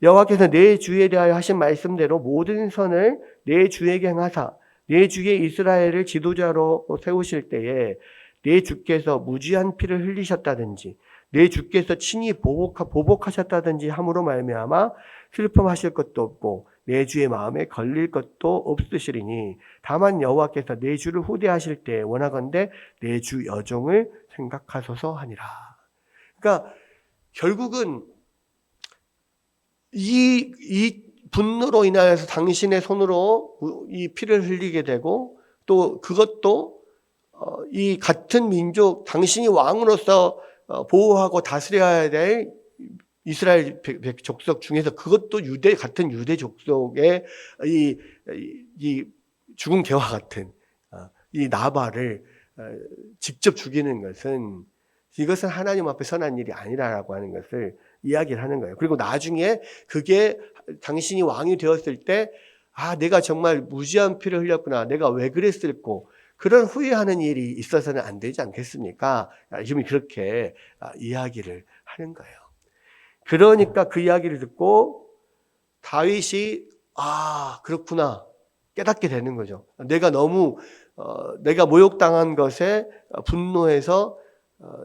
여호와께서 내 주에 대하여 하신 말씀대로 모든 선을 내 주에게 행하사 내 주의 이스라엘을 지도자로 세우실 때에 내 주께서 무지한 피를 흘리셨다든지 내 주께서 친히 보복하셨다든지 함으로 말미암아 슬픔하실 것도 없고 내 주의 마음에 걸릴 것도 없으시리니 다만 여호와께서 내 주를 후대하실 때 원하건대 내 주 여종을 생각하소서 하니라. 그러니까 결국은 이 분노로 인하여서 당신의 손으로 이 피를 흘리게 되고 또 그것도 이 같은 민족 당신이 왕으로서 보호하고 다스려야 될 이스라엘 족속 중에서 그것도 같은 유대 족속의 이 죽은 개와 같은 이 나발을 직접 죽이는 것은 이것은 하나님 앞에 선한 일이 아니라라고 하는 것을 이야기를 하는 거예요. 그리고 나중에 그게 당신이 왕이 되었을 때 내가 정말 무지한 피를 흘렸구나. 내가 왜 그랬을꼬. 그런 후회하는 일이 있어서는 안 되지 않겠습니까? 지금 그렇게 이야기를 하는 거예요. 그러니까 그 이야기를 듣고 다윗이 그렇구나 깨닫게 되는 거죠. 내가 너무 내가 모욕당한 것에 분노해서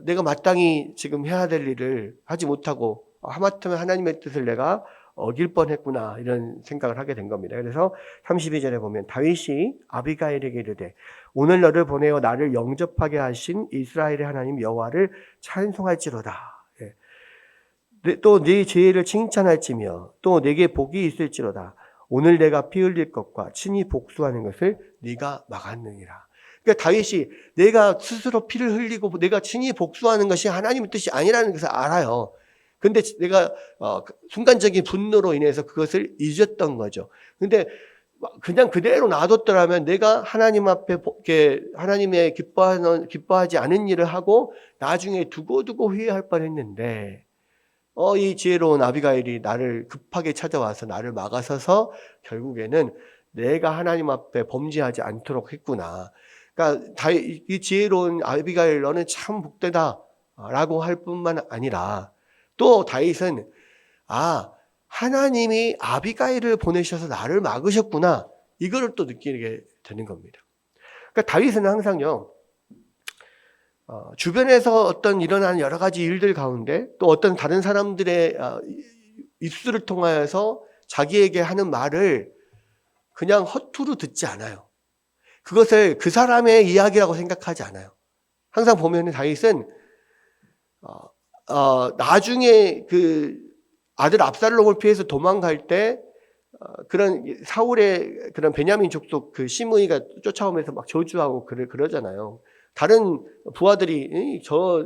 내가 마땅히 지금 해야 될 일을 하지 못하고 하마터면 하나님의 뜻을 내가 어길 뻔했구나 이런 생각을 하게 된 겁니다. 그래서 32절에 보면 다윗이 아비가일에게 이르되 오늘 너를 보내어 나를 영접하게 하신 이스라엘의 하나님 여호와를 찬송할지로다. 또 네 죄를 칭찬할지며 또 내게 복이 있을지로다. 오늘 내가 피 흘릴 것과 친히 복수하는 것을 네가 막았느니라. 그러니까 다윗이 내가 스스로 피를 흘리고 내가 친히 복수하는 것이 하나님의 뜻이 아니라는 것을 알아요. 근데 내가 순간적인 분노로 인해서 그것을 잊었던 거죠. 근데 그냥 그대로 놔뒀더라면 내가 하나님 앞에 하나님의 기뻐하지 않은 일을 하고 나중에 두고두고 후회할 뻔했는데 이 지혜로운 아비가일이 나를 급하게 찾아와서 나를 막아서서 결국에는 내가 하나님 앞에 범죄하지 않도록 했구나. 그러니까 이 지혜로운 아비가일 너는 참 복되다라고 할 뿐만 아니라 또 다윗은 하나님이 아비가일을 보내셔서 나를 막으셨구나. 이거를 또 느끼게 되는 겁니다. 그러니까 다윗은 항상요. 주변에서 어떤 일어나는 여러 가지 일들 가운데 또 어떤 다른 사람들의 입술을 통하여서 자기에게 하는 말을 그냥 허투루 듣지 않아요. 그것을 그 사람의 이야기라고 생각하지 않아요. 항상 보면 다윗은 나중에 그 아들 압살롬을 피해서 도망갈 때 그런 사울의 그런 베냐민 족속 그 시므이가 쫓아오면서 막 저주하고 그러잖아요. 다른 부하들이 저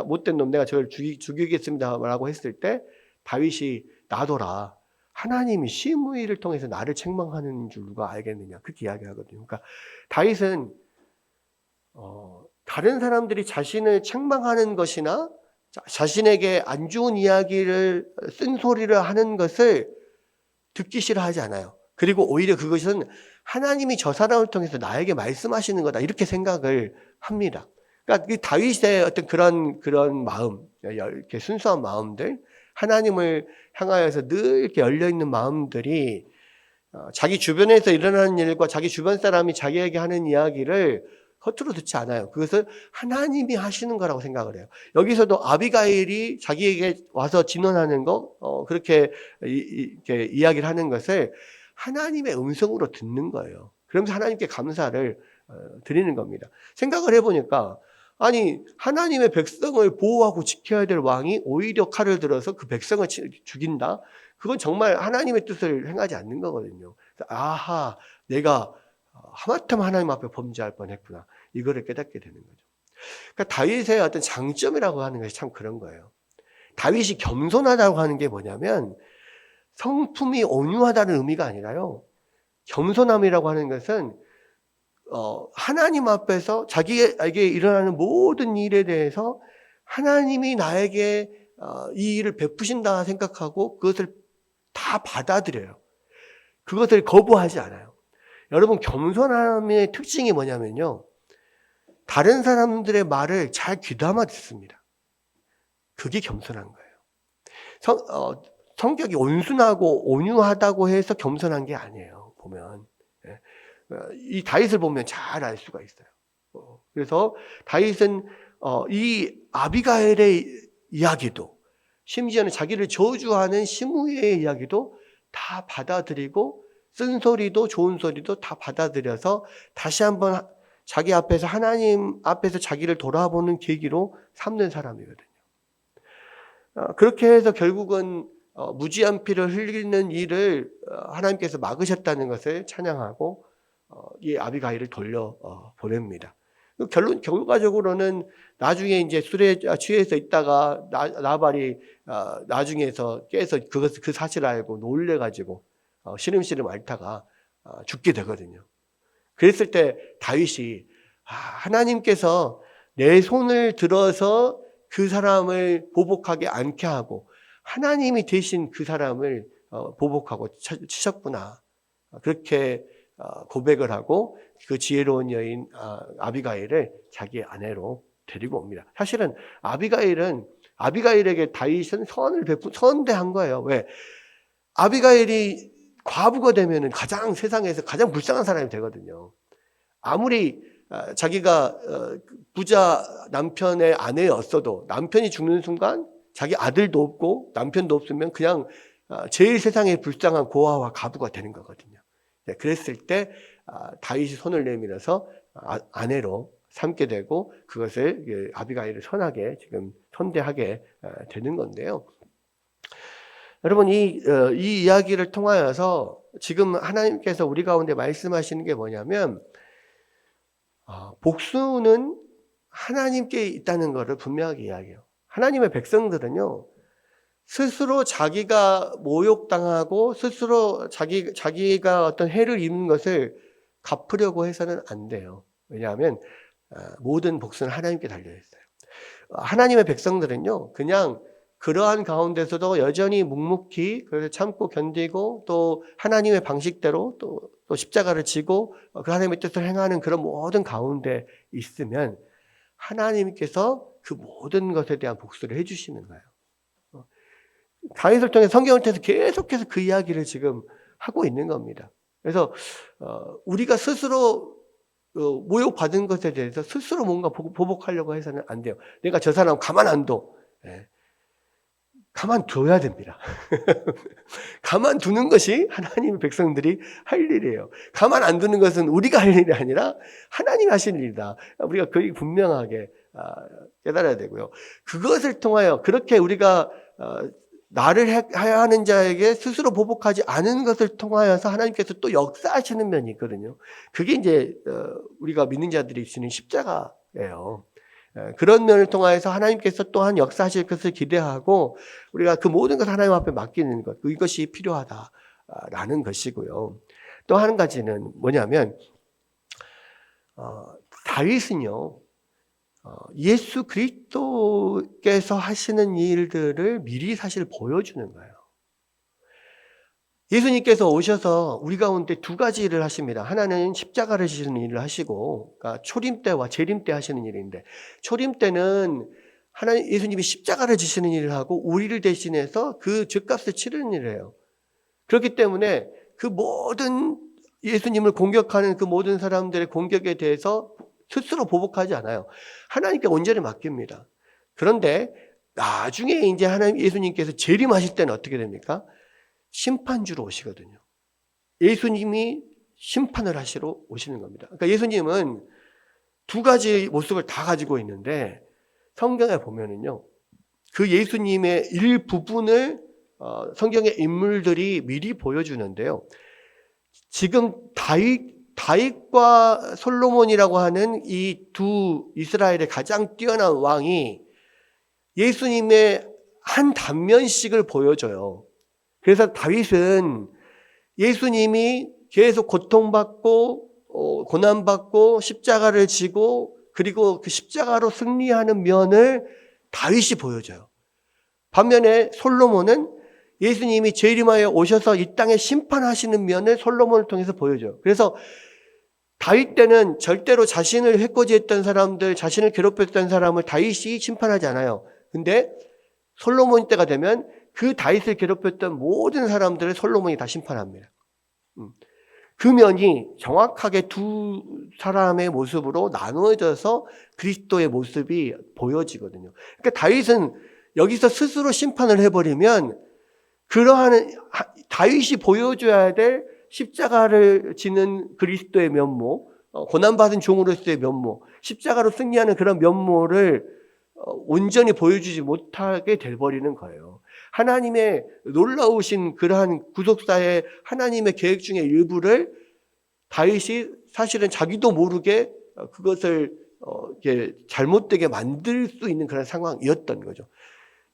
못된 놈 내가 저를 죽이겠습니다라고 했을 때 다윗이 놔둬라. 하나님이 시므이를 통해서 나를 책망하는 줄 누가 알겠느냐. 그렇게 이야기하거든요. 그러니까 다윗은 다른 사람들이 자신을 책망하는 것이나 자신에게 안 좋은 이야기를 쓴소리를 하는 것을 듣기 싫어하지 않아요. 그리고 오히려 그것은 하나님이 저 사람을 통해서 나에게 말씀하시는 거다 이렇게 생각을 합니다. 그러니까 다윗의 어떤 그런 마음, 이렇게 순수한 마음들, 하나님을 향하여서 늘 이렇게 열려 있는 마음들이 자기 주변에서 일어나는 일과 자기 주변 사람이 자기에게 하는 이야기를 허투루 듣지 않아요. 그것을 하나님이 하시는 거라고 생각을 해요. 여기서도 아비가일이 자기에게 와서 진언하는 거, 그렇게 이렇게 이야기를 하는 것을 하나님의 음성으로 듣는 거예요. 그러면서 하나님께 감사를 드리는 겁니다. 생각을 해보니까 아니 하나님의 백성을 보호하고 지켜야 될 왕이 오히려 칼을 들어서 그 백성을 죽인다? 그건 정말 하나님의 뜻을 행하지 않는 거거든요. 아하, 내가 하마터면 하나님 앞에 범죄할 뻔했구나. 이거를 깨닫게 되는 거죠. 그러니까 다윗의 어떤 장점이라고 하는 것이 참 그런 거예요. 다윗이 겸손하다고 하는 게 뭐냐면 성품이 온유하다는 의미가 아니라요. 겸손함이라고 하는 것은 하나님 앞에서 자기에게 일어나는 모든 일에 대해서 하나님이 나에게 이 일을 베푸신다 생각하고 그것을 다 받아들여요. 그것을 거부하지 않아요. 여러분, 겸손함의 특징이 뭐냐면요. 다른 사람들의 말을 잘 귀담아 듣습니다. 그게 겸손한 거예요. 성격이 온순하고 온유하다고 해서 겸손한 게 아니에요. 보면 이 다윗을 보면 잘 알 수가 있어요. 그래서 다윗은 이 아비가일의 이야기도, 심지어는 자기를 저주하는 시므이의 이야기도 다 받아들이고 쓴소리도 좋은 소리도 다 받아들여서 다시 한번 자기 앞에서 하나님 앞에서 자기를 돌아보는 계기로 삼는 사람이거든요. 그렇게 해서 결국은 무지한 피를 흘리는 일을 하나님께서 막으셨다는 것을 찬양하고 이 아비가일을 돌려 보냅니다. 결과적으로는 나중에 이제 술에 취해서 있다가 나발이 나중에서 깨서 그 사실을 알고 놀래가지고 시름시름 앓다가 죽게 되거든요. 그랬을 때 다윗이 하나님께서 내 손을 들어서 그 사람을 보복하게 않게 하고 하나님이 대신 그 사람을 보복하고 치셨구나. 그렇게 고백을 하고 그 지혜로운 여인 아비가일을 자기 아내로 데리고 옵니다. 사실은 아비가일에게 다윗은 선대한 거예요. 왜? 아비가일이 과부가 되면은 세상에서 가장 불쌍한 사람이 되거든요. 아무리 자기가 부자 남편의 아내였어도 남편이 죽는 순간 자기 아들도 없고 남편도 없으면 그냥 제일 세상에 불쌍한 고아와 과부가 되는 거거든요. 그랬을 때 다윗이 손을 내밀어서 아내로 삼게 되고 그것을 아비가일을 선하게 지금 선대하게 되는 건데요. 여러분 이 이야기를 통하여서 지금 하나님께서 우리 가운데 말씀하시는 게 뭐냐면 복수는 하나님께 있다는 것을 분명하게 이야기해요. 하나님의 백성들은요 스스로 자기가 모욕당하고 스스로 자기가 어떤 해를 입는 것을 갚으려고 해서는 안 돼요. 왜냐하면 모든 복수는 하나님께 달려있어요. 하나님의 백성들은요 그냥 그러한 가운데서도 여전히 묵묵히 그래서 참고 견디고 또 하나님의 방식대로 또 십자가를 지고 그 하나님의 뜻을 행하는 그런 모든 가운데 있으면 하나님께서 그 모든 것에 대한 복수를 해주시는 거예요. 다윗을 통해 성경을 통해서 계속해서 그 이야기를 지금 하고 있는 겁니다. 그래서 우리가 스스로 모욕받은 것에 대해서 스스로 뭔가 보복하려고 해서는 안 돼요. 내가 저 사람 가만 안 둬. 가만둬야 됩니다. 가만두는 것이 하나님의 백성들이 할 일이에요. 가만 안 두는 것은 우리가 할 일이 아니라 하나님이 하실 일이다. 우리가 그게 분명하게 깨달아야 되고요. 그것을 통하여 그렇게 우리가 나를 해야 하는 자에게 스스로 보복하지 않은 것을 통하여서 하나님께서 또 역사하시는 면이 있거든요. 그게 이제 우리가 믿는 자들이 지는 십자가예요. 그런 면을 통하여서 하나님께서 또한 역사하실 것을 기대하고 우리가 그 모든 것을 하나님 앞에 맡기는 것, 이것이 필요하다라는 것이고요. 또 한 가지는 뭐냐면 다윗은요 예수 그리스도께서 하시는 일들을 미리 사실 보여주는 거예요. 예수님께서 오셔서 우리 가운데 두 가지 일을 하십니다. 하나는 십자가를 지시는 일을 하시고, 그러니까 초림 때와 재림 때 하시는 일인데, 초림 때는 예수님이 십자가를 지시는 일을 하고 우리를 대신해서 그 죄값을 치르는 일을 해요. 그렇기 때문에 그 모든 예수님을 공격하는 그 모든 사람들의 공격에 대해서 스스로 보복하지 않아요. 하나님께 온전히 맡깁니다. 그런데 나중에 이제 예수님께서 재림하실 때는 어떻게 됩니까? 심판주로 오시거든요. 예수님이 심판을 하시러 오시는 겁니다. 그러니까 예수님은 두 가지 모습을 다 가지고 있는데 성경에 보면은요, 그 예수님의 일부분을 성경의 인물들이 미리 보여주는데요. 지금 다윗과 솔로몬이라고 하는 이 두 이스라엘의 가장 뛰어난 왕이 예수님의 한 단면씩을 보여줘요. 그래서 다윗은 예수님이 계속 고통받고 고난받고 십자가를 지고 그리고 그 십자가로 승리하는 면을 다윗이 보여줘요. 반면에 솔로몬은 예수님이 재림하여 오셔서 이 땅에 심판하시는 면을 솔로몬을 통해서 보여줘요. 그래서 다윗 때는 절대로 자신을 해코지했던 사람들, 자신을 괴롭혔던 사람을 다윗이 심판하지 않아요. 근데 솔로몬 때가 되면 그 다윗을 괴롭혔던 모든 사람들을 솔로몬이 다 심판합니다. 그 면이 정확하게 두 사람의 모습으로 나누어져서 그리스도의 모습이 보여지거든요. 그러니까 다윗은 여기서 스스로 심판을 해버리면 그러한 다윗이 보여줘야 될 십자가를 지는 그리스도의 면모, 고난받은 종으로서의 면모, 십자가로 승리하는 그런 면모를 온전히 보여주지 못하게 돼버리는 거예요. 하나님의 놀라우신 그러한 구속사의 하나님의 계획 중의 일부를 다윗이 사실은 자기도 모르게 그것을 잘못되게 만들 수 있는 그런 상황이었던 거죠.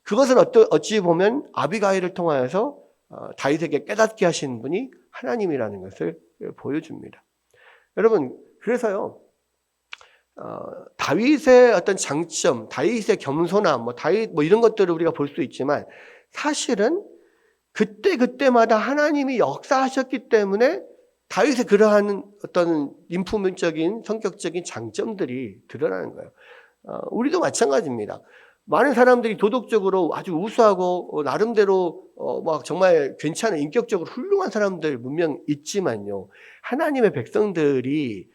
그것을 어찌 보면 아비가일을 통하여서 다윗에게 깨닫게 하신 분이 하나님이라는 것을 보여줍니다. 여러분, 그래서요, 다윗의 어떤 장점, 다윗의 겸손함, 다윗 이런 것들을 우리가 볼 수 있지만 사실은 그때마다 하나님이 역사하셨기 때문에 다윗의 그러한 어떤 인품적인 성격적인 장점들이 드러나는 거예요. 우리도 마찬가지입니다. 많은 사람들이 도덕적으로 아주 우수하고 나름대로 막 정말 괜찮은 인격적으로 훌륭한 사람들 분명 있지만요. 하나님의 백성들이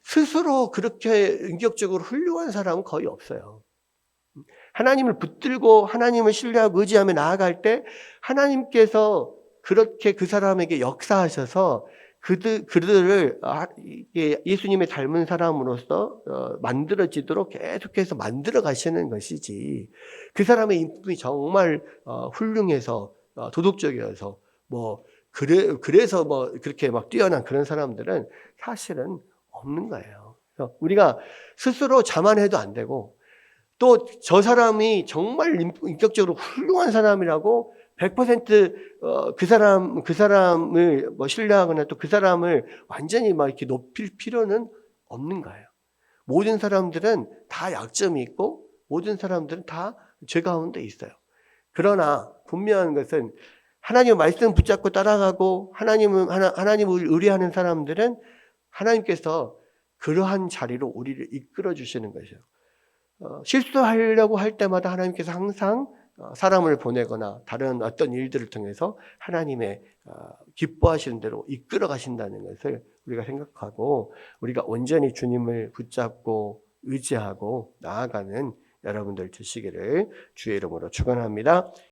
스스로 그렇게 인격적으로 훌륭한 사람은 거의 없어요. 하나님을 붙들고 하나님을 신뢰하고 의지하며 나아갈 때 하나님께서 그렇게 그 사람에게 역사하셔서 그들을 예수님의 닮은 사람으로서 만들어지도록 계속해서 만들어 가시는 것이지, 그 사람의 인품이 정말 훌륭해서 도덕적이어서 그래서 그렇게 막 뛰어난 그런 사람들은 사실은 없는 거예요. 우리가 스스로 자만해도 안 되고, 또 저 사람이 정말 인격적으로 훌륭한 사람이라고 100% 그 사람을 신뢰하거나 또 그 사람을 완전히 이렇게 높일 필요는 없는 거예요. 모든 사람들은 다 약점이 있고 모든 사람들은 다 죄 가운데 있어요. 그러나 분명한 것은 하나님의 말씀 붙잡고 따라가고 하나님을 의뢰하는 사람들은 하나님께서 그러한 자리로 우리를 이끌어 주시는 것이에요. 실수하려고 할 때마다 하나님께서 항상 사람을 보내거나 다른 어떤 일들을 통해서 하나님의 기뻐하시는 대로 이끌어 가신다는 것을 우리가 생각하고, 우리가 온전히 주님을 붙잡고 의지하고 나아가는 여러분들 되시기를 주의 이름으로 축원합니다.